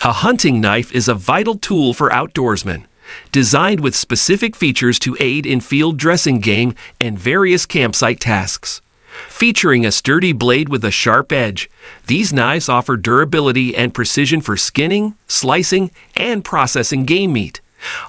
A hunting knife is a vital tool for outdoorsmen, designed with specific features to aid in field dressing game and various campsite tasks. Featuring a sturdy blade with a sharp edge, these knives offer durability and precision for skinning, slicing, and processing game meat.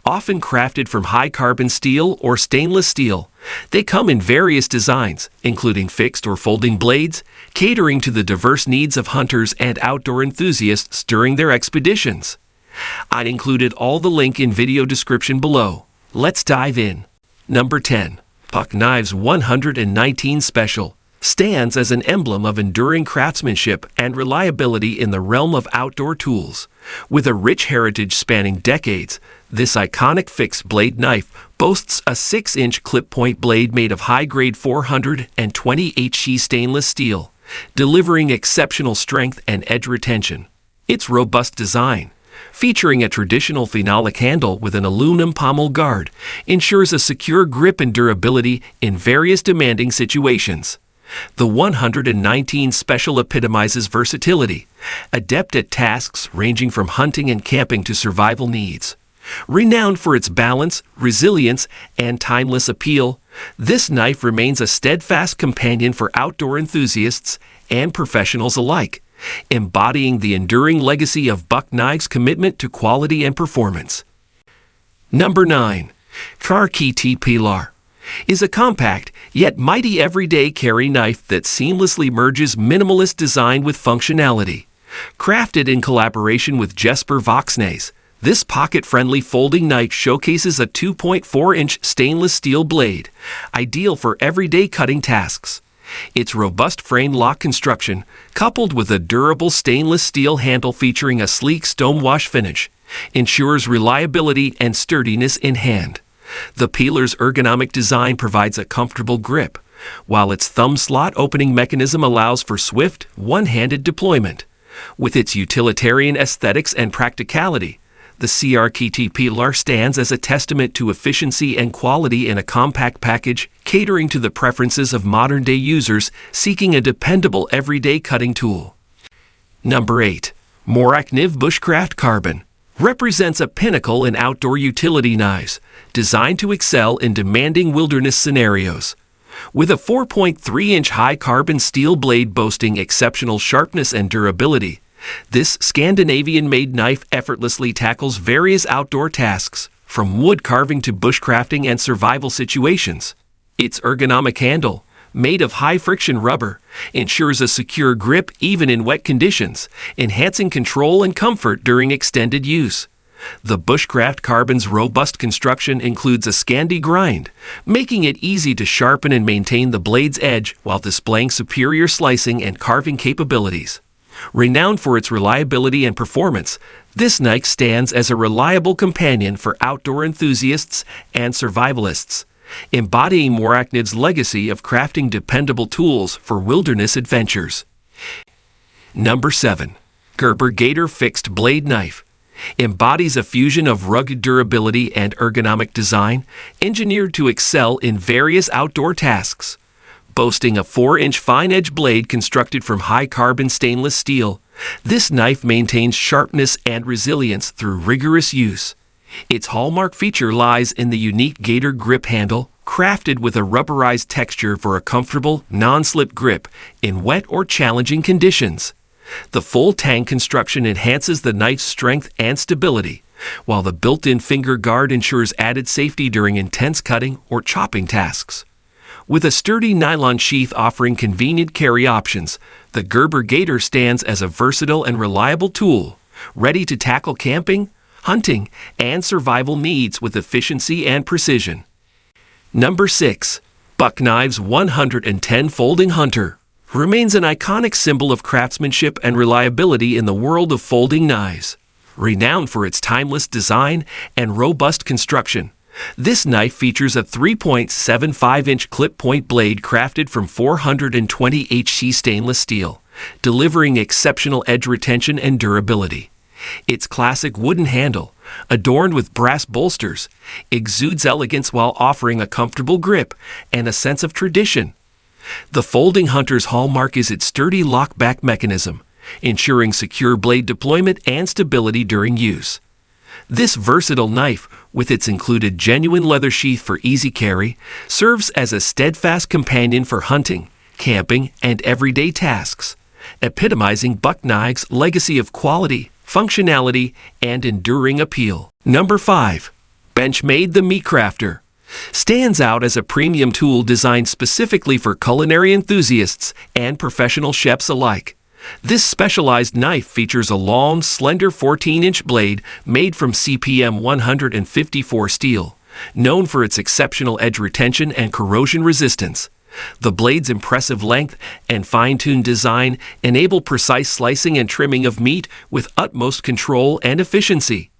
Often crafted from high-carbon steel or stainless steel, they come in various designs, including fixed or folding blades, catering to the diverse needs of hunters and outdoor enthusiasts during their expeditions. I'd included all the link in video description below. Let's dive in. Number 10. Bushcraft's 119 Special stands as an emblem of enduring craftsmanship and reliability in the realm of outdoor tools. With a rich heritage spanning decades, this iconic fixed blade knife boasts a 6-inch clip-point blade made of high-grade 420 HE stainless steel, delivering exceptional strength and edge retention. Its robust design, featuring a traditional phenolic handle with an aluminum pommel guard, ensures a secure grip and durability in various demanding situations. The 119 Special epitomizes versatility, adept at tasks ranging from hunting and camping to survival needs. Renowned for its balance, resilience, and timeless appeal, this knife remains a steadfast companion for outdoor enthusiasts and professionals alike, embodying the enduring legacy of Bushcraft's commitment to quality and performance. Number 9. CRKT Pilar is a compact, yet mighty everyday carry knife that seamlessly merges minimalist design with functionality. Crafted in collaboration with Gerber Voxnays, this pocket-friendly folding knife showcases a 2.4-inch stainless steel blade, ideal for everyday cutting tasks. Its robust frame lock construction, coupled with a durable stainless steel handle featuring a sleek stonewash finish, ensures reliability and sturdiness in hand. The Pilar's ergonomic design provides a comfortable grip, while its thumb slot opening mechanism allows for swift, one-handed deployment. With its utilitarian aesthetics and practicality, the CRKT Pilar stands as a testament to efficiency and quality in a compact package, catering to the preferences of modern-day users seeking a dependable everyday cutting tool. Number 8. Morakniv Bushcraft Carbon represents a pinnacle in outdoor utility knives, designed to excel in demanding wilderness scenarios. With a 4.3-inch high-carbon steel blade boasting exceptional sharpness and durability, this Scandinavian-made knife effortlessly tackles various outdoor tasks, from wood carving to bushcrafting and survival situations. Its ergonomic handle, made of high-friction rubber, ensures a secure grip even in wet conditions, enhancing control and comfort during extended use. The Bushcraft Carbon's robust construction includes a Scandi grind, making it easy to sharpen and maintain the blade's edge while displaying superior slicing and carving capabilities. Renowned for its reliability and performance, this knife stands as a reliable companion for outdoor enthusiasts and survivalists, embodying Morakniv's legacy of crafting dependable tools for wilderness adventures. Number 7. Gerber Gator Fixed Blade Knife embodies a fusion of rugged durability and ergonomic design, engineered to excel in various outdoor tasks. Boasting a 4-inch fine-edge blade constructed from high-carbon stainless steel, this knife maintains sharpness and resilience through rigorous use. Its hallmark feature lies in the unique Gator grip handle, crafted with a rubberized texture for a comfortable, non-slip grip in wet or challenging conditions. The full tang construction enhances the knife's strength and stability, while the built-in finger guard ensures added safety during intense cutting or chopping tasks. With a sturdy nylon sheath offering convenient carry options, the Gerber Gator stands as a versatile and reliable tool, ready to tackle camping, hunting, and survival needs with efficiency and precision. Number 6. Bushcraft's 110 Folding Hunter remains an iconic symbol of craftsmanship and reliability in the world of folding knives. Renowned for its timeless design and robust construction, this knife features a 3.75-inch clip-point blade crafted from 420 HE stainless steel, delivering exceptional edge retention and durability. Its classic wooden handle, adorned with brass bolsters, exudes elegance while offering a comfortable grip and a sense of tradition. The Folding Hunter's hallmark is its sturdy lockback mechanism, ensuring secure blade deployment and stability during use. This versatile knife, with its included genuine leather sheath for easy carry, serves as a steadfast companion for hunting, camping, and everyday tasks, epitomizing Bushcraft's legacy of quality, functionality, and enduring appeal. Number 5. Benchmade The Meatcrafter stands out as a premium tool designed specifically for culinary enthusiasts and professional chefs alike. This specialized knife features a long, slender 14-inch blade made from CPM 154 steel, known for its exceptional edge retention and corrosion resistance. The blade's impressive length and fine-tuned design enable precise slicing and trimming of meat with utmost control and efficiency.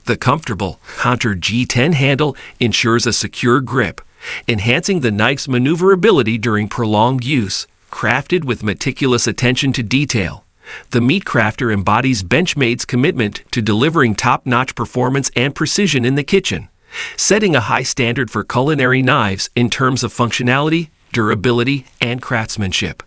The comfortable Hunter G10 handle ensures a secure grip, enhancing the knife's maneuverability during prolonged use. Crafted with meticulous attention to detail, the Meatcrafter embodies Benchmade's commitment to delivering top-notch performance and precision in the kitchen, setting a high standard for culinary knives in terms of functionality, durability, and craftsmanship.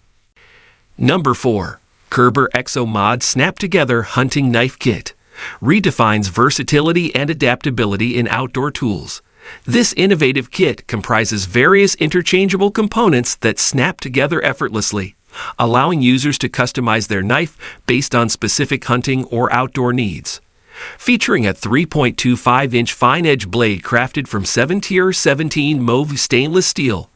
Number 4. Gerber Exo-Mod Snap-Together Hunting Knife Kit redefines versatility and adaptability in outdoor tools. This innovative kit comprises various interchangeable components that snap together effortlessly, allowing users to customize their knife based on specific hunting or outdoor needs. Featuring a 3.25-inch fine-edge blade crafted from 7-tier 17 mauve stainless steel,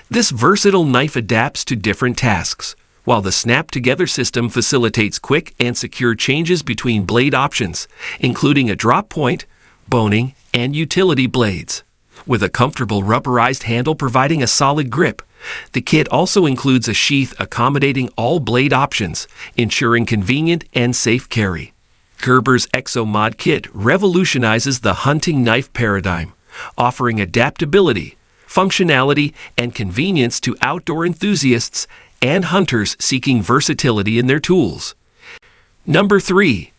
this versatile knife adapts to different tasks, while the snap-together system facilitates quick and secure changes between blade options, including a drop point, boning, and utility blades. With a comfortable rubberized handle providing a solid grip, the kit also includes a sheath accommodating all blade options, ensuring convenient and safe carry. Gerber's Exo-Mod kit revolutionizes the hunting knife paradigm, offering adaptability, functionality, and convenience to outdoor enthusiasts and hunters seeking versatility in their tools. Number 3.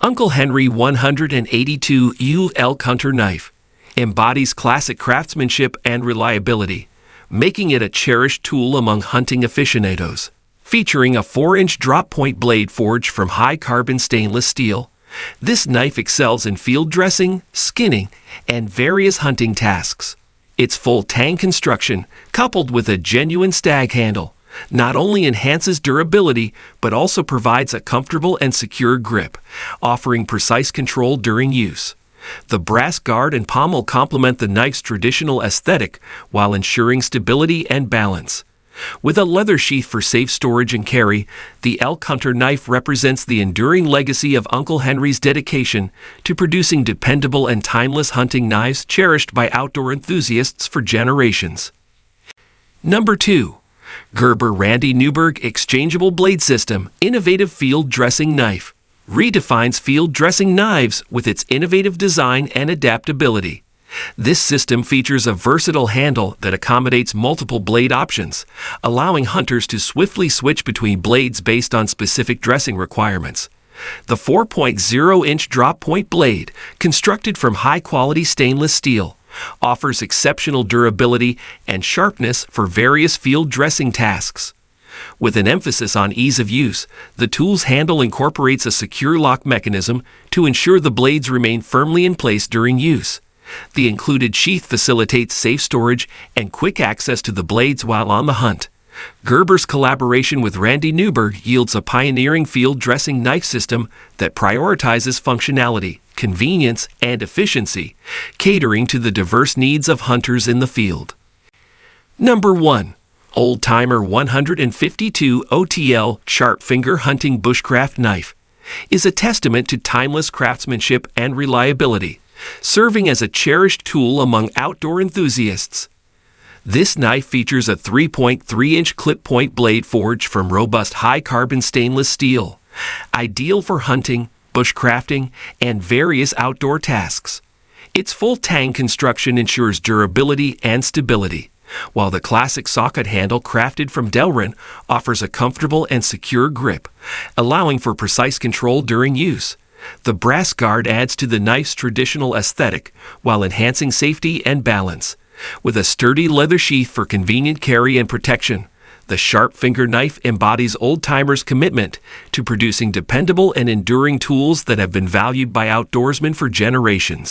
Uncle Henry 182U Elk Hunter Knife embodies classic craftsmanship and reliability, making it a cherished tool among hunting aficionados. Featuring a 4-inch drop-point blade forged from high-carbon stainless steel, this knife excels in field dressing, skinning, and various hunting tasks. Its full tang construction, coupled with a genuine stag handle, not only enhances durability, but also provides a comfortable and secure grip, offering precise control during use. The brass guard and pommel complement the knife's traditional aesthetic while ensuring stability and balance. With a leather sheath for safe storage and carry, the Elk Hunter knife represents the enduring legacy of Uncle Henry's dedication to producing dependable and timeless hunting knives cherished by outdoor enthusiasts for generations. Number 2. Gerber Randy Newberg Exchangeable Blade System Innovative Field Dressing Knife redefines field dressing knives with its innovative design and adaptability. This system features a versatile handle that accommodates multiple blade options, allowing hunters to swiftly switch between blades based on specific dressing requirements. The 4.0-inch drop-point blade, constructed from high-quality stainless steel, offers exceptional durability and sharpness for various field dressing tasks. With an emphasis on ease of use, the tool's handle incorporates a secure lock mechanism to ensure the blades remain firmly in place during use. The included sheath facilitates safe storage and quick access to the blades while on the hunt. Gerber's collaboration with Randy Newberg yields a pioneering field dressing knife system that prioritizes functionality, convenience, and efficiency, catering to the diverse needs of hunters in the field. Number 1. Old Timer 152 OTL Sharp Finger Hunting Bushcraft Knife is a testament to timeless craftsmanship and reliability, serving as a cherished tool among outdoor enthusiasts. This knife features a 3.3-inch clip-point blade forged from robust high-carbon stainless steel, ideal for hunting, bushcrafting, and various outdoor tasks. Its full tang construction ensures durability and stability, while the classic socket handle crafted from Delrin offers a comfortable and secure grip, allowing for precise control during use. The brass guard adds to the knife's traditional aesthetic while enhancing safety and balance. With a sturdy leather sheath for convenient carry and protection, The sharp-fingered knife embodies old-timers' commitment to producing dependable and enduring tools that have been valued by outdoorsmen for generations.